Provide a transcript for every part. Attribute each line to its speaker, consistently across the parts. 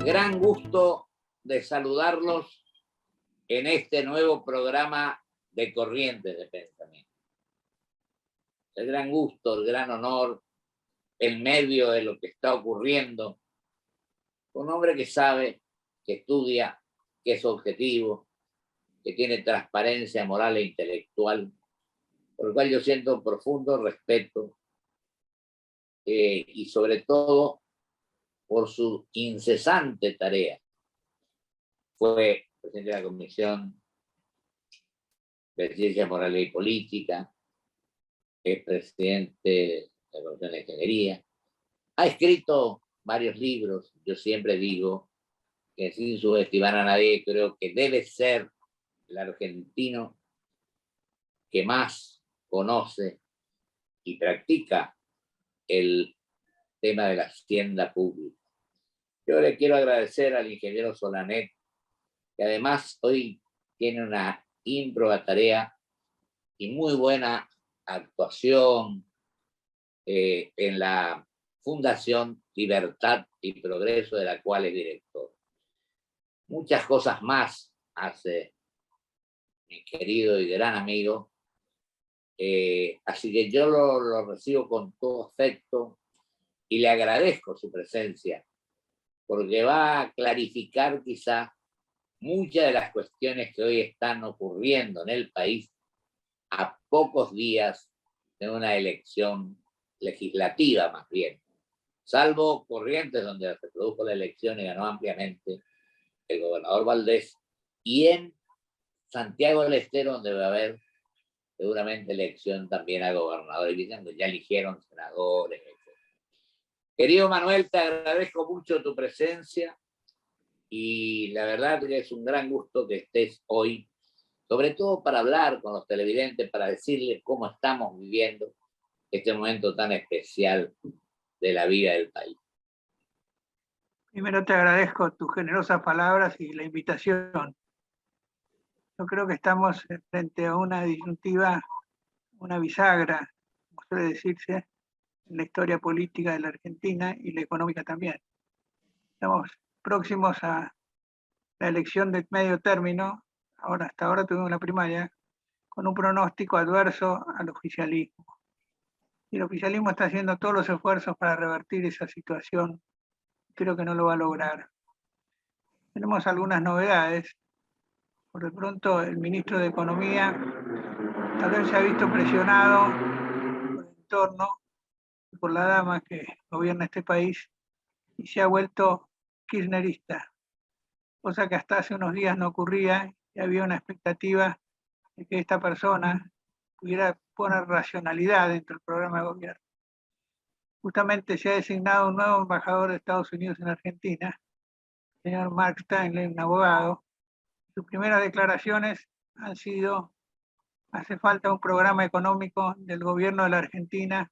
Speaker 1: Gran gusto de saludarlos en este nuevo programa de Corrientes de Pensamiento. El gran gusto, el gran honor, en medio de lo que está ocurriendo, un hombre que sabe, que estudia, que es objetivo, que tiene transparencia moral e intelectual, por el cual yo siento un profundo respeto y sobre todo por su incesante tarea. Fue presidente de la Comisión de Ciencias Morales y Política, es presidente de la Comisión de Ingeniería, ha escrito varios libros. Yo siempre digo que sin subestimar a nadie, creo que debe ser el argentino que más conoce y practica el tema de la hacienda pública. Yo le quiero agradecer al ingeniero Solanet, que además hoy tiene una ímproba tarea y muy buena actuación en la Fundación Libertad y Progreso, de la cual es director. Muchas cosas más hace mi querido y gran amigo, así que yo lo recibo con todo afecto y le agradezco su presencia, porque va a clarificar quizá muchas de las cuestiones que hoy están ocurriendo en el país a pocos días de una elección legislativa, más bien. Salvo Corrientes, donde se produjo la elección y ganó ampliamente el gobernador Valdés, y en Santiago del Estero, donde va a haber seguramente elección también a gobernador, y donde ya eligieron senadores, etc. Querido Manuel, te agradezco mucho tu presencia y la verdad que es un gran gusto que estés hoy, sobre todo para hablar con los televidentes, para decirles cómo estamos viviendo este momento tan especial de la vida del país.
Speaker 2: Primero te agradezco tus generosas palabras y la invitación. Yo creo que estamos frente a una disyuntiva, una bisagra, como suele decirse, en la historia política de la Argentina y la económica también. Estamos próximos a la elección de medio término, hasta ahora tuvimos la primaria, con un pronóstico adverso al oficialismo. Y el oficialismo está haciendo todos los esfuerzos para revertir esa situación. Creo que no lo va a lograr. Tenemos algunas novedades. Por de pronto, el ministro de Economía tal vez se ha visto presionado por el entorno, por la dama que gobierna este país, y se ha vuelto kirchnerista, cosa que hasta hace unos días no ocurría, y había una expectativa de que esta persona pudiera poner racionalidad dentro del programa de gobierno. Justamente se ha designado un nuevo embajador de Estados Unidos en Argentina, el señor Mark Stanley, un abogado. Sus primeras declaraciones han sido: hace falta un programa económico del gobierno de la Argentina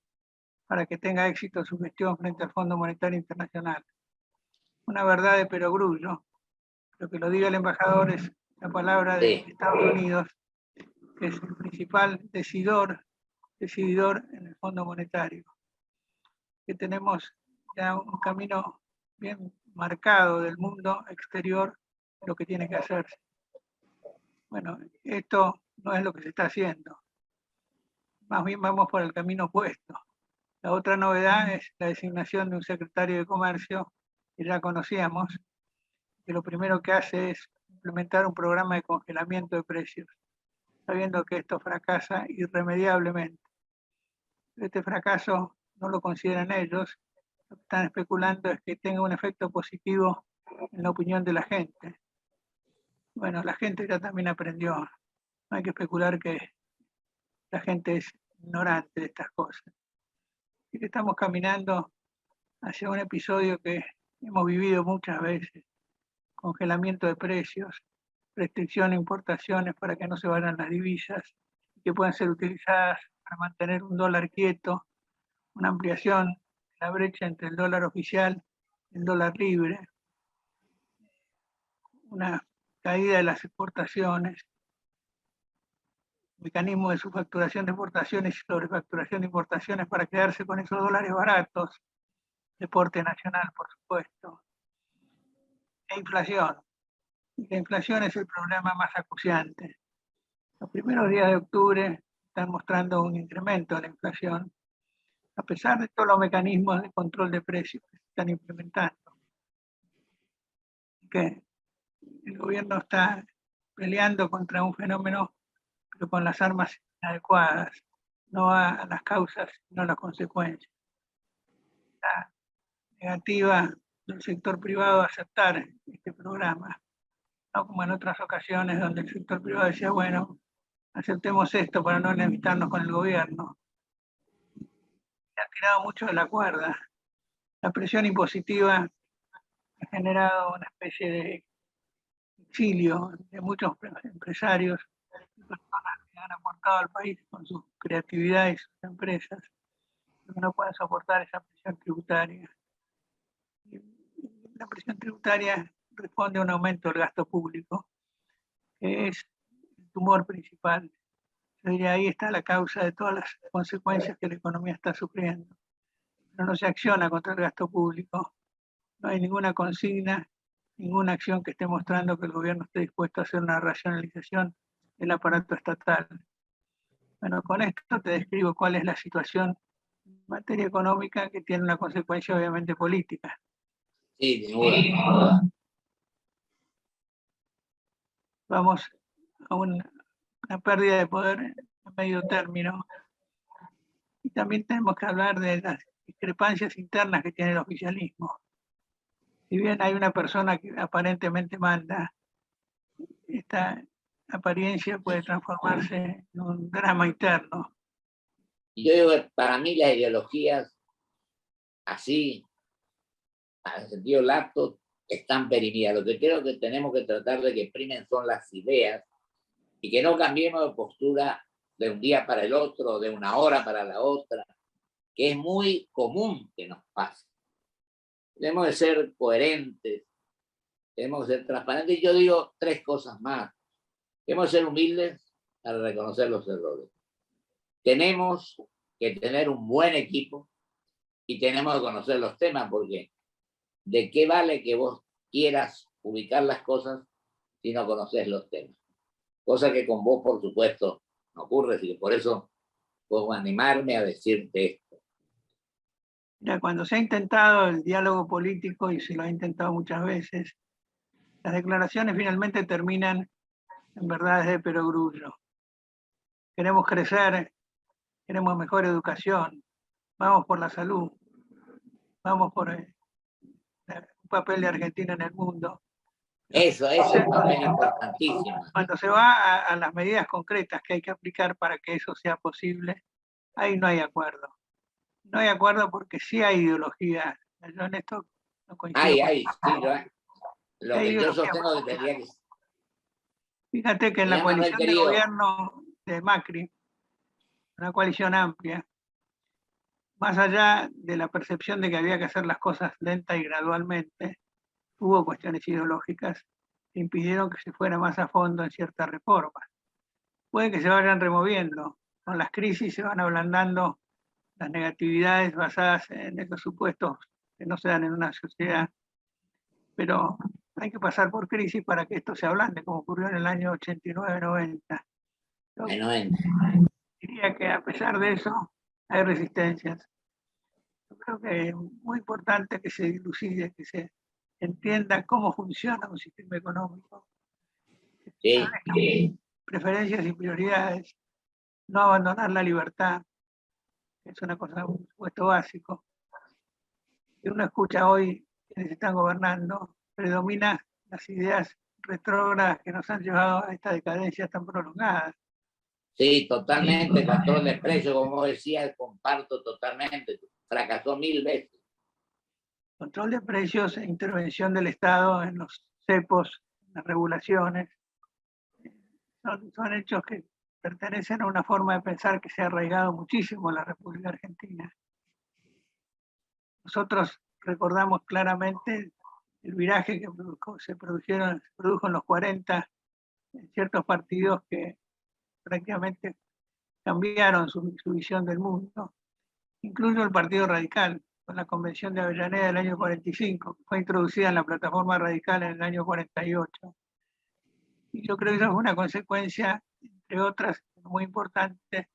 Speaker 2: para que tenga éxito su gestión frente al Fondo Monetario Internacional. Una verdad de perogrullo. Lo que lo diga el embajador es la palabra de Estados Unidos, que es el principal decidor en el Fondo Monetario. Que tenemos ya un camino bien marcado del mundo exterior, lo que tiene que hacerse. Bueno, esto no es lo que se está haciendo. Más bien vamos por el camino opuesto. La otra novedad es la designación de un secretario de Comercio, que ya conocíamos, que lo primero que hace es implementar un programa de congelamiento de precios, sabiendo que esto fracasa irremediablemente. Este fracaso no lo consideran ellos. Lo que están especulando es que tenga un efecto positivo en la opinión de la gente. Bueno, la gente ya también aprendió. No hay que especular que la gente es ignorante de estas cosas. Y que estamos caminando hacia un episodio que hemos vivido muchas veces: congelamiento de precios, restricción de importaciones para que no se vayan las divisas, que puedan ser utilizadas para mantener un dólar quieto, una ampliación de la brecha entre el dólar oficial y el dólar libre, una caída de las exportaciones, mecanismo de subfacturación de exportaciones y sobrefacturación de importaciones para quedarse con esos dólares baratos, deporte nacional, por supuesto. e inflación. Y la inflación es el problema más acuciante. Los primeros días de octubre están mostrando un incremento de la inflación, a pesar de todos los mecanismos de control de precios que se están implementando. Que el gobierno está peleando contra un fenómeno, pero con las armas inadecuadas, no a las causas, sino a las consecuencias. La negativa del sector privado a aceptar este programa, no como en otras ocasiones donde el sector privado decía, bueno, aceptemos esto para no enemistarnos con el gobierno. Se ha tirado mucho de la cuerda. La presión impositiva ha generado una especie de exilio de muchos empresarios y personas que han aportado al país con su creatividad y sus empresas, que no pueden soportar esa presión tributaria. Y la presión tributaria responde a un aumento del gasto público, que es el tumor principal. Yo diría, ahí está la causa de todas las consecuencias que la economía está sufriendo. Pero no se acciona contra el gasto público. No hay ninguna consigna, ninguna acción que esté mostrando que el gobierno esté dispuesto a hacer una racionalización del aparato estatal. Bueno, con esto te describo cuál es la situación en materia económica, que tiene una consecuencia obviamente política.
Speaker 1: Sí, sin duda.
Speaker 2: Vamos a una pérdida de poder a medio término. Y también tenemos que hablar de las discrepancias internas que tiene el oficialismo. Si bien hay una persona que aparentemente manda, esta apariencia puede transformarse en un drama interno.
Speaker 1: Y yo digo que para mí las ideologías así, en sentido lato, están perimidas. Lo que creo que tenemos que tratar de que primen son las ideas y que no cambiemos de postura de un día para el otro, de una hora para la otra, que es muy común que nos pase. Tenemos que ser coherentes, tenemos que ser transparentes. Y yo digo tres cosas más. Tenemos que ser humildes para reconocer los errores. Tenemos que tener un buen equipo y tenemos que conocer los temas, porque ¿de qué vale que vos quieras ubicar las cosas si no conoces los temas? Cosa que con vos, por supuesto, no ocurre, así que por eso puedo animarme a decirte esto.
Speaker 2: Ya cuando se ha intentado el diálogo político, y se lo ha intentado muchas veces, las declaraciones finalmente terminan en verdades de perogrullo. Queremos crecer, queremos mejor educación, vamos por la salud, vamos por un papel de Argentina en el mundo.
Speaker 1: Eso es un papel importantísimo.
Speaker 2: Cuando se va a las medidas concretas que hay que aplicar para que eso sea posible, ahí no hay acuerdo. No hay acuerdo porque sí hay ideología. Yo en esto no coincido.
Speaker 1: Sí, lo que yo sostengo que tendría que...
Speaker 2: Fíjate que en la coalición de gobierno de Macri, una coalición amplia, más allá de la percepción de que había que hacer las cosas lenta y gradualmente, hubo cuestiones ideológicas que impidieron que se fuera más a fondo en ciertas reformas. Puede que se vayan removiendo, con las crisis se van ablandando las negatividades basadas en esos supuestos que no se dan en una sociedad, pero hay que pasar por crisis para que esto se ablande, como ocurrió en el año 89-90. Diría que a pesar de eso hay resistencias. Yo creo que es muy importante que se dilucide, que se entienda cómo funciona un sistema económico.
Speaker 1: Sí.
Speaker 2: Preferencias y prioridades, no abandonar la libertad, que es una cosa, un supuesto básico. Si uno escucha hoy quienes están gobernando, predomina las ideas retrógradas que nos han llevado a esta decadencia tan prolongada.
Speaker 1: Sí, totalmente, control de precios, como decía, comparto totalmente, fracasó 1000 veces.
Speaker 2: Control de precios e intervención del Estado en los cepos, en las regulaciones, son hechos que pertenecen a una forma de pensar que se ha arraigado muchísimo en la República Argentina. Nosotros recordamos claramente el viraje que se produjo en los 40 en ciertos partidos que prácticamente cambiaron su visión del mundo, incluso el Partido Radical, con la Convención de Avellaneda del año 45, fue introducida en la plataforma radical en el año 48. Y yo creo que eso es una consecuencia, entre otras, muy importante,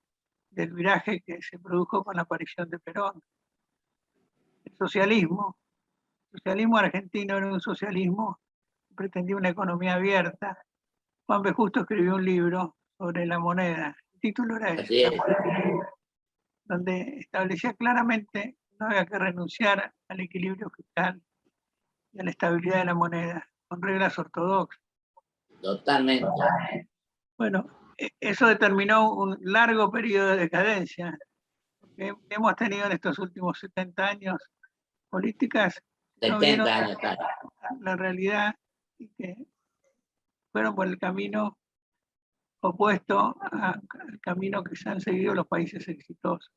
Speaker 2: del viraje que se produjo con la aparición de Perón. El socialismo argentino era un socialismo que pretendía una economía abierta. Juan B. Justo escribió un libro sobre la moneda. El título era ese, donde establecía claramente que no había que renunciar al equilibrio fiscal y a la estabilidad de la moneda, con reglas ortodoxas.
Speaker 1: Totalmente.
Speaker 2: Bueno, eso determinó un largo periodo de decadencia que hemos tenido en estos últimos 70 años, políticas que no vieron
Speaker 1: 70 años.
Speaker 2: la realidad y que fueron por el camino opuesto al camino que se han seguido los países exitosos.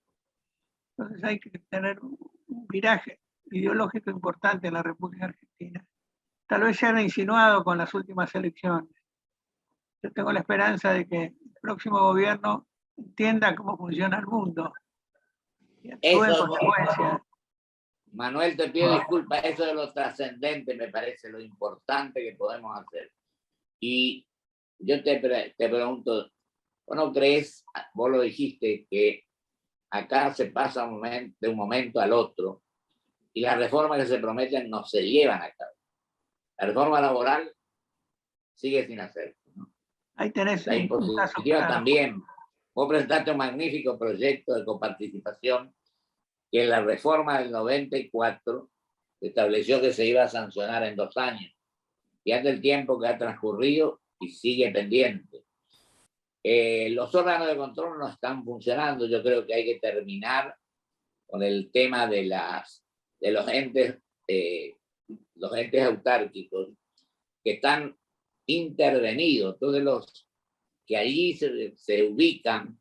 Speaker 2: Entonces hay que tener un viraje ideológico importante en la República Argentina. Tal vez se han insinuado con las últimas elecciones. Yo tengo la esperanza de que el próximo gobierno entienda cómo funciona el mundo y actúe en consecuencia.
Speaker 1: Manuel, te pido disculpas, eso de lo trascendente me parece lo importante que podemos hacer. Y yo te pregunto, ¿vos no crees, vos lo dijiste, que acá se pasa de un momento al otro y las reformas que se prometen no se llevan a cabo? La reforma laboral sigue sin hacerse, ¿no?
Speaker 2: Ahí tenés
Speaker 1: la impositiva también. Vos presentaste un magnífico proyecto de coparticipación que en la reforma del 94 estableció que se iba a sancionar en 2 años. Y ante el tiempo que ha transcurrido y sigue pendiente. Los órganos de control no están funcionando. Yo creo que hay que terminar con el tema de los entes autárquicos que están intervenidos. Todos los que allí se ubican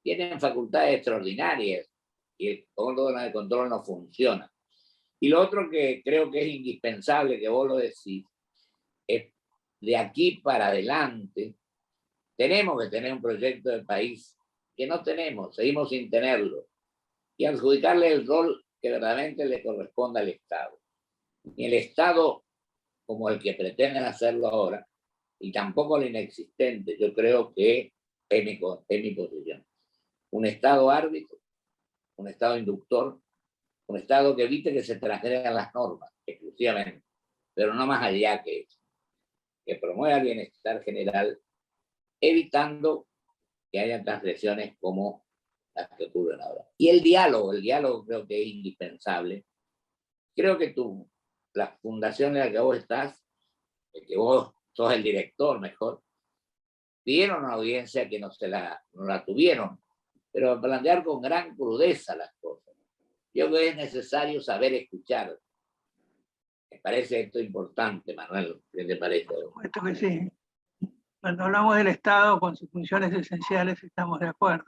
Speaker 1: tienen facultades extraordinarias y el órgano de control no funciona. Y lo otro que creo que es indispensable, que vos lo decís, es de aquí para adelante tenemos que tener un proyecto de país que no tenemos, seguimos sin tenerlo, y adjudicarle el rol que verdaderamente le corresponde al Estado. Ni el Estado como el que pretenden hacerlo ahora, y tampoco el inexistente, yo creo que es mi posición. Un Estado árbitro, un Estado inductor, un Estado que evite que se transgredan las normas, exclusivamente, pero no más allá que eso, que promueva el bienestar general, evitando que haya transgresiones como las que ocurren ahora. Y el diálogo creo que es indispensable. Creo que la fundación en la que vos estás, que vos sos el director mejor, pidieron una audiencia que no la tuvieron, pero plantear con gran crudeza las cosas. Yo creo que es necesario saber escuchar. Me parece esto importante, Manuel. ¿Qué te parece?
Speaker 2: Por supuesto que sí. Cuando hablamos del Estado con sus funciones esenciales estamos de acuerdo.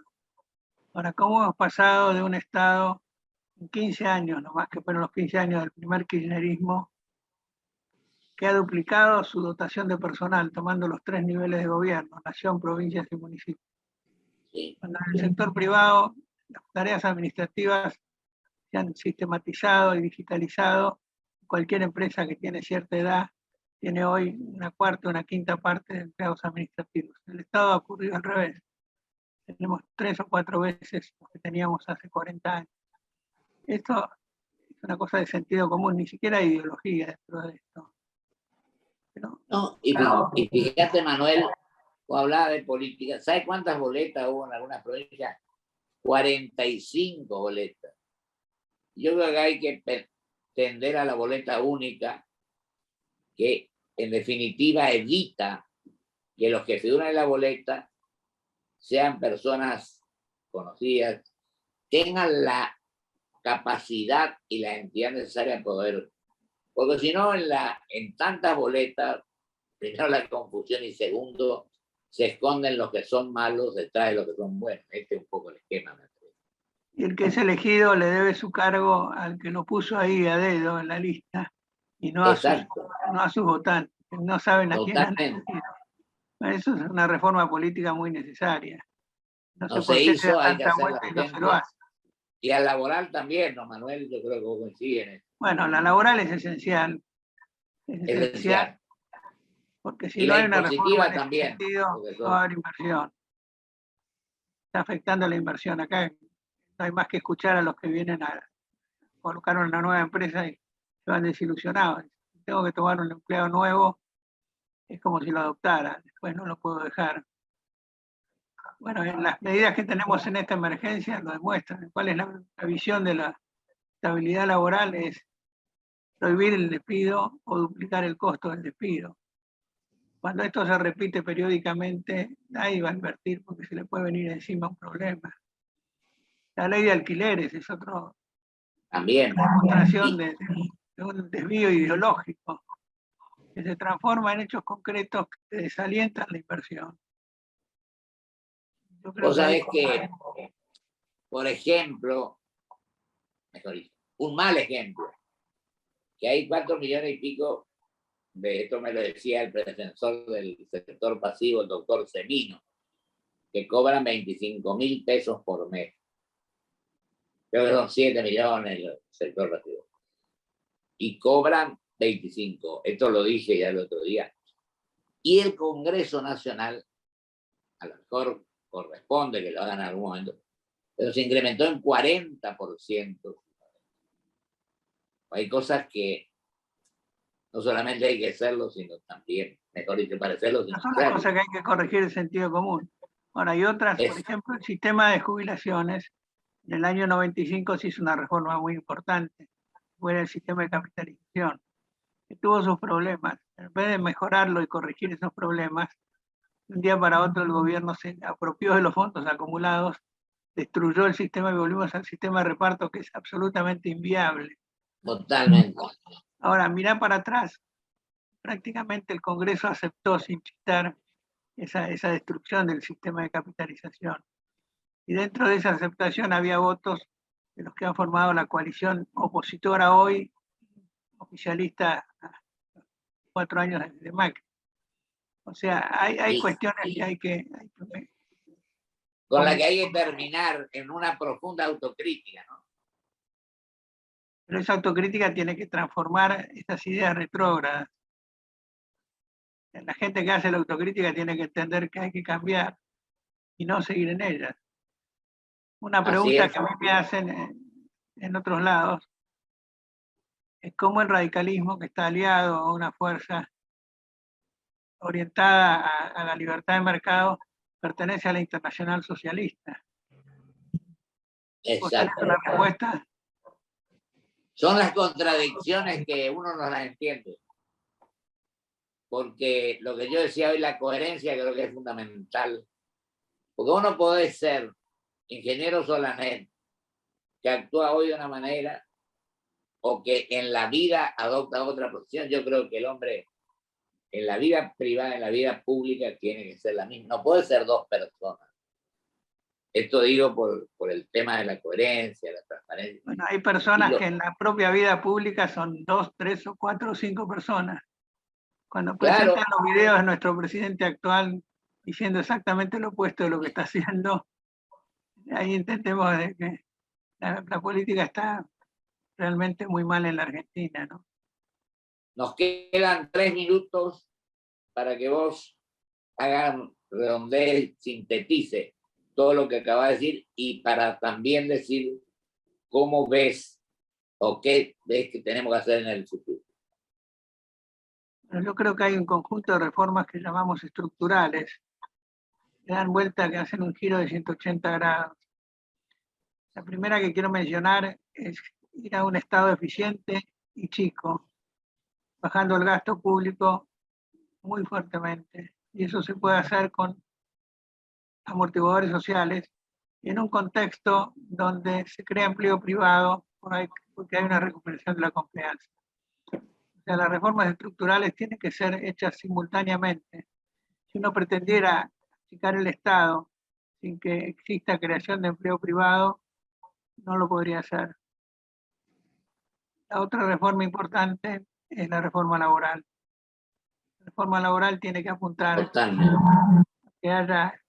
Speaker 2: Ahora, ¿cómo hemos pasado de un Estado en 15 años, nomás que fueron los 15 años del primer kirchnerismo, que ha duplicado su dotación de personal, tomando los 3 niveles de gobierno, nación, provincias y municipios?
Speaker 1: Sí.
Speaker 2: Cuando en el sector privado las tareas administrativas se han sistematizado y digitalizado, cualquier empresa que tiene cierta edad tiene hoy una cuarta o una quinta parte de empleados administrativos. En el Estado ha ocurrido al revés. Tenemos 3 o 4 veces lo que teníamos hace 40 años. Esto es una cosa de sentido común, ni siquiera hay ideología dentro de esto. Pero,
Speaker 1: no, y fíjate, Manuel, vos hablabas de política. ¿Sabes cuántas boletas hubo en algunas provincias? 45 boletas. Yo creo que hay que tender a la boleta única, que en definitiva evita que los que figuran en la boleta sean personas conocidas, tengan la capacidad y la entidad necesaria para poder, porque si no en tantas boletas, primero la confusión y segundo, se esconden los que son malos detrás de los que son buenos. Este es un poco el esquema.
Speaker 2: Y el que es elegido le debe su cargo al que lo puso ahí a dedo en la lista y no a sus votantes, que no saben a quién han elegido. Eso es una reforma política muy necesaria. No sé por qué se da tanta vuelta y no se lo hace.
Speaker 1: Y al laboral también, don Manuel, yo creo que vos coinciden en eso.
Speaker 2: Bueno, la laboral es esencial. Es esencial, porque si
Speaker 1: y
Speaker 2: no
Speaker 1: la
Speaker 2: hay una reforma
Speaker 1: impositiva
Speaker 2: en ese
Speaker 1: también.
Speaker 2: sentido, no va a haber inversión. Está afectando la inversión. Acá no hay más que escuchar a los que vienen a colocar una nueva empresa y se van desilusionados. Si tengo que tomar un empleado nuevo, es como si lo adoptara, después no lo puedo dejar. Bueno, las medidas que tenemos en esta emergencia lo demuestran. ¿Cuál es la visión de la estabilidad laboral? Es prohibir el despido o duplicar el costo del despido. Cuando esto se repite periódicamente, nadie va a invertir porque se le puede venir encima un problema. La ley de alquileres es otra demostración de un desvío ideológico que se transforma en hechos concretos que desalientan la inversión. Yo creo
Speaker 1: Vos sabés que, por ejemplo, mejor dicho, un mal ejemplo, que hay 4 millones y pico, de esto me lo decía el defensor del sector pasivo, el doctor Semino, que cobran 25.000 pesos por mes. Creo que son 7 millones el sector pasivo. Y cobran 25. Esto lo dije ya el otro día. Y el Congreso Nacional, a lo mejor corresponde que lo hagan en algún momento, pero se incrementó en 40%. Hay cosas que no solamente hay que hacerlo, sino también, mejor dicho, para hacerlo.
Speaker 2: No son las cosas que hay que corregir el sentido común. Ahora, hay otras, por ejemplo, el sistema de jubilaciones. En el año 95 se hizo una reforma muy importante, fue el sistema de capitalización, que tuvo sus problemas. En vez de mejorarlo y corregir esos problemas, de un día para otro el gobierno se apropió de los fondos acumulados, destruyó el sistema y volvimos al sistema de reparto que es absolutamente inviable.
Speaker 1: Totalmente.
Speaker 2: Ahora, mirá para atrás. Prácticamente el Congreso aceptó sin chistar esa destrucción del sistema de capitalización. Y dentro de esa aceptación había votos de los que han formado la coalición opositora hoy, oficialista 4 años de Macri. O sea, hay cuestiones que hay que
Speaker 1: con la que hay que terminar en una profunda autocrítica, ¿no?
Speaker 2: Pero esa autocrítica tiene que transformar esas ideas retrógradas. La gente que hace la autocrítica tiene que entender que hay que cambiar y no seguir en ellas. Una pregunta que a mí me hacen en otros lados es cómo el radicalismo, que está aliado a una fuerza orientada a la libertad de mercado, pertenece a la Internacional Socialista. ¿Vos tenés una respuesta?
Speaker 1: Son las contradicciones que uno no las entiende. Porque lo que yo decía hoy, la coherencia creo que es fundamental. Porque uno puede ser ingeniero Solanet, que actúa hoy de una manera, o que en la vida adopta otra posición. Yo creo que el hombre en la vida privada, en la vida pública, tiene que ser la misma. No puede ser dos personas. Esto digo por el tema de la coherencia, la transparencia.
Speaker 2: Bueno, hay personas que en la propia vida pública son 2, 3 o 4 o 5 personas. Cuando presentan los videos de nuestro presidente actual diciendo exactamente lo opuesto de lo que está haciendo, ahí entendemos de que la política está realmente muy mal en la Argentina, ¿no?
Speaker 1: Nos quedan 3 minutos para que vos hagan, redondee, sintetice todo lo que acaba de decir y para también decir cómo ves o qué ves que tenemos que hacer en el futuro.
Speaker 2: Yo creo que hay un conjunto de reformas que llamamos estructurales, que dan vuelta, que hacen un giro de 180 grados. La primera que quiero mencionar es ir a un Estado eficiente y chico, bajando el gasto público muy fuertemente. Y eso se puede hacer con amortiguadores sociales y en un contexto donde se crea empleo privado porque hay una recuperación de la confianza. O sea, las reformas estructurales tienen que ser hechas simultáneamente. Si uno pretendiera achicar el Estado sin que exista creación de empleo privado, no lo podría hacer. La otra reforma importante es la reforma laboral. La reforma laboral tiene que apuntar a que haya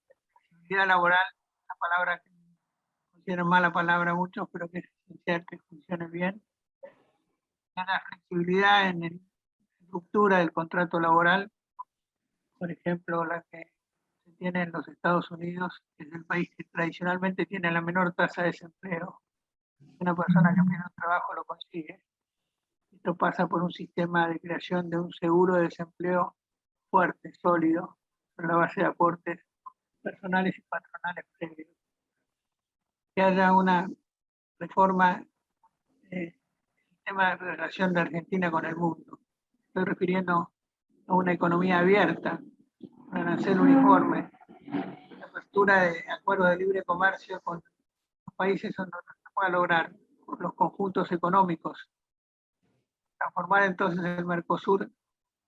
Speaker 2: actividad laboral, una palabra que pusieron mala palabra a muchos, pero que es esencial que funcione bien. La flexibilidad en la estructura del contrato laboral, por ejemplo, la que se tiene en los Estados Unidos, que es el país que tradicionalmente tiene la menor tasa de desempleo. Una persona que pierde un trabajo lo consigue. Esto pasa por un sistema de creación de un seguro de desempleo fuerte, sólido, sobre la base de aportes personales y patronales previos. Que haya una reforma del sistema de relación de Argentina con el mundo. Estoy refiriendo a una economía abierta, un arancel uniforme, la apertura de acuerdos de libre comercio con los países donde se pueda lograr los conjuntos económicos, transformar entonces el Mercosur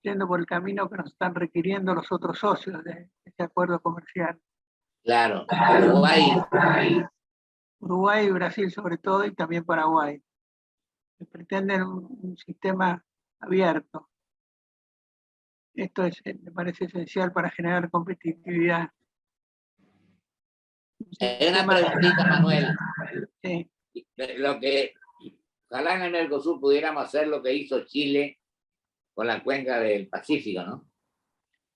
Speaker 2: yendo por el camino que nos están requiriendo los otros socios de este acuerdo comercial.
Speaker 1: Claro,
Speaker 2: Uruguay y Brasil sobre todo, y también Paraguay, que pretenden un sistema abierto. Esto me parece esencial para generar competitividad.
Speaker 1: Una preguntita, Manuel.
Speaker 2: Sí.
Speaker 1: Lo que ojalá en el Mercosur pudiéramos hacer lo que hizo Chile con la cuenca del Pacífico, ¿no?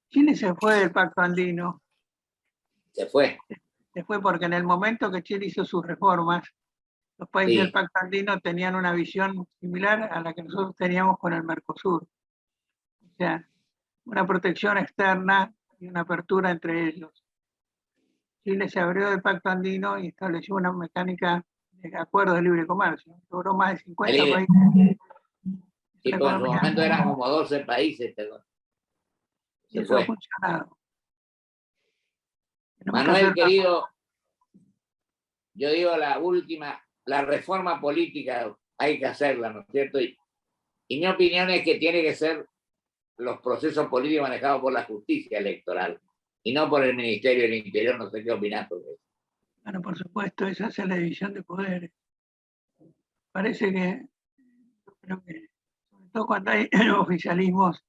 Speaker 2: Chile se fue del Pacto Andino.
Speaker 1: Se fue.
Speaker 2: Se fue porque en el momento que Chile hizo sus reformas, los países del Pacto Andino tenían una visión similar a la que nosotros teníamos con el Mercosur. O sea, una protección externa y una apertura entre ellos. Chile se abrió del Pacto Andino y estableció una mecánica de acuerdo de libre comercio. Logró más de 50 países.
Speaker 1: Sí, pues en su momento eran como 12 países. Pero
Speaker 2: se fue. Ha funcionado.
Speaker 1: Manuel, querido, yo digo la reforma política hay que hacerla, ¿no es cierto? Y mi opinión es que tiene que ser los procesos políticos manejados por la justicia electoral y no por el Ministerio del Interior. No sé qué opinas sobre eso.
Speaker 2: Bueno, por supuesto, esa es la división de poderes. Parece que, creo que, sobre todo cuando hay oficialismos,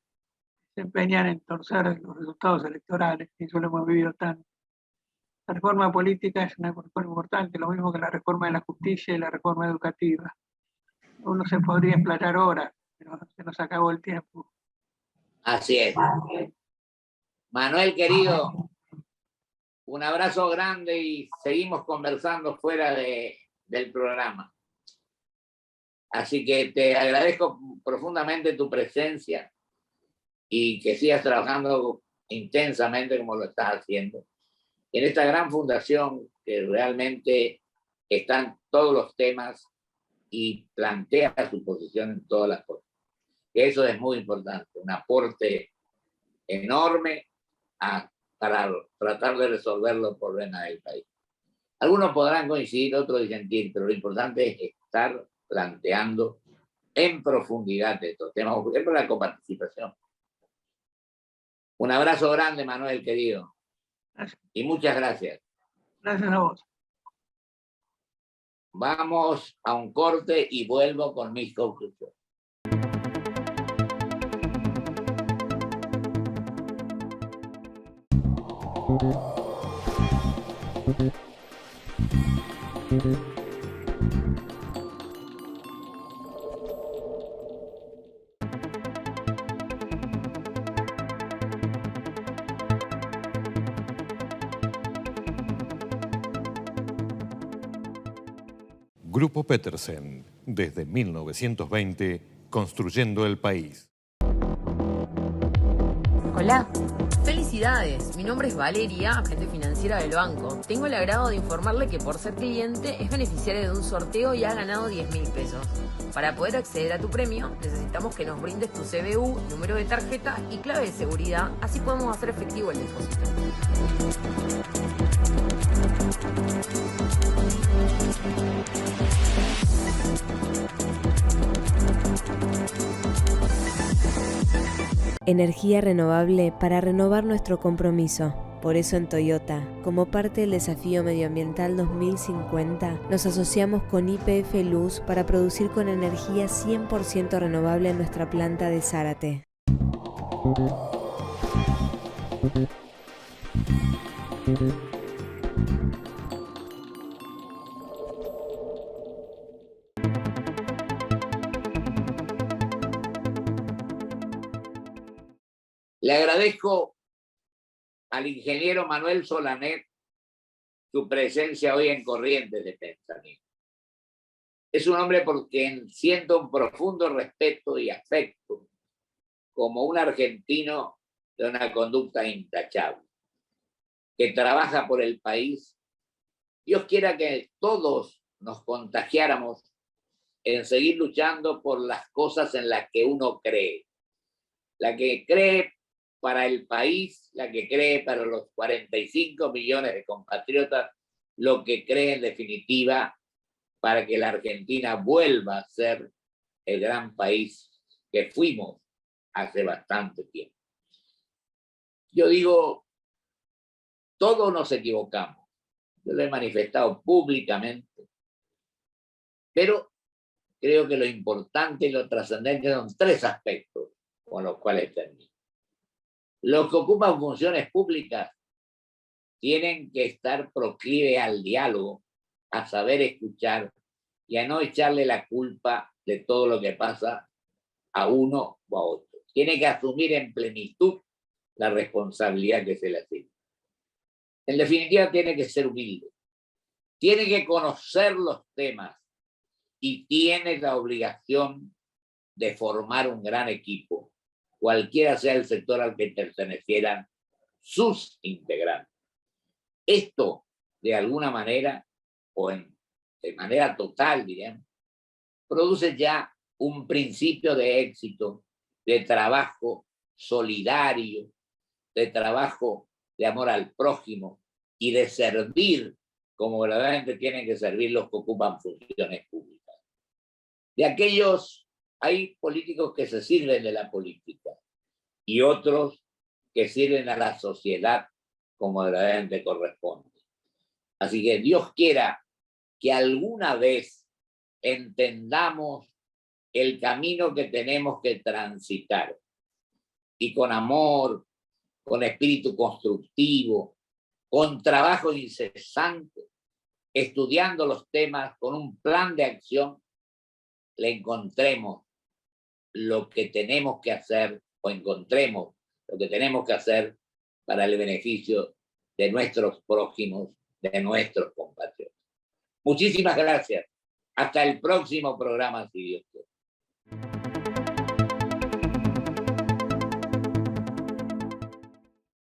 Speaker 2: se empeñan en torcer los resultados electorales, y eso lo hemos vivido tanto. La reforma política es una reforma importante, lo mismo que la reforma de la justicia y la reforma educativa. Uno se podría explayar horas, pero se nos acabó el tiempo.
Speaker 1: Así es. Manuel, querido, un abrazo grande y seguimos conversando fuera del programa. Así que te agradezco profundamente tu presencia y que sigas trabajando intensamente como lo estás haciendo en esta gran fundación que realmente están todos los temas y plantea su posición en todas las cosas. Eso es muy importante, un aporte enorme para tratar de resolver los problemas del país. Algunos podrán coincidir, otros disentir, pero lo importante es estar planteando en profundidad estos temas, por ejemplo, la coparticipación. Un abrazo grande, Manuel, querido.
Speaker 2: Gracias.
Speaker 1: Y muchas gracias.
Speaker 2: Gracias a vos.
Speaker 1: Vamos a un corte y vuelvo con mis conclusiones.
Speaker 3: Grupo Petersen, desde 1920, construyendo el país.
Speaker 4: Hola. Felicidades, mi nombre es Valeria, agente financiera del banco. Tengo el agrado de informarle que por ser cliente es beneficiario de un sorteo y ha ganado 10.000 pesos. Para poder acceder a tu premio, necesitamos que nos brindes tu CBU, número de tarjeta y clave de seguridad, así podemos hacer efectivo el depósito.
Speaker 5: Energía renovable para renovar nuestro compromiso. Por eso en Toyota, como parte del desafío medioambiental 2050, nos asociamos con YPF Luz para producir con energía 100% renovable en nuestra planta de Zárate.
Speaker 1: Le agradezco al ingeniero Manuel Solanet su presencia hoy en Corrientes de Pensamiento. Es un hombre por quien siento un profundo respeto y afecto, como un argentino de una conducta intachable, que trabaja por el país. Dios quiera que todos nos contagiáramos en seguir luchando por las cosas en las que uno cree. La que cree para el país, la que cree para los 45 millones de compatriotas, lo que cree en definitiva para que la Argentina vuelva a ser el gran país que fuimos hace bastante tiempo. Yo digo, todos nos equivocamos. Yo lo he manifestado públicamente, pero creo que lo importante y lo trascendente son tres aspectos con los cuales termino. Los que ocupan funciones públicas tienen que estar proclive al diálogo, a saber escuchar y a no echarle la culpa de todo lo que pasa a uno o a otro. Tiene que asumir en plenitud la responsabilidad que se le asigna. En definitiva, tiene que ser humilde. Tiene que conocer los temas y tiene la obligación de formar un gran equipo, cualquiera sea el sector al que pertenecieran sus integrantes. Esto, de alguna manera, o de manera total, diríamos, produce ya un principio de éxito, de trabajo solidario, de trabajo de amor al prójimo y de servir como verdaderamente tienen que servir los que ocupan funciones públicas. De aquellos, hay políticos que se sirven de la política y otros que sirven a la sociedad como verdaderamente corresponde. Así que Dios quiera que alguna vez entendamos el camino que tenemos que transitar y con amor, con espíritu constructivo, con trabajo incesante, estudiando los temas con un plan de acción, le encontremos lo que tenemos que hacer o encontremos lo que tenemos que hacer para el beneficio de nuestros prójimos, de nuestros compatriotas. Muchísimas gracias. Hasta el próximo programa, si Dios quiere.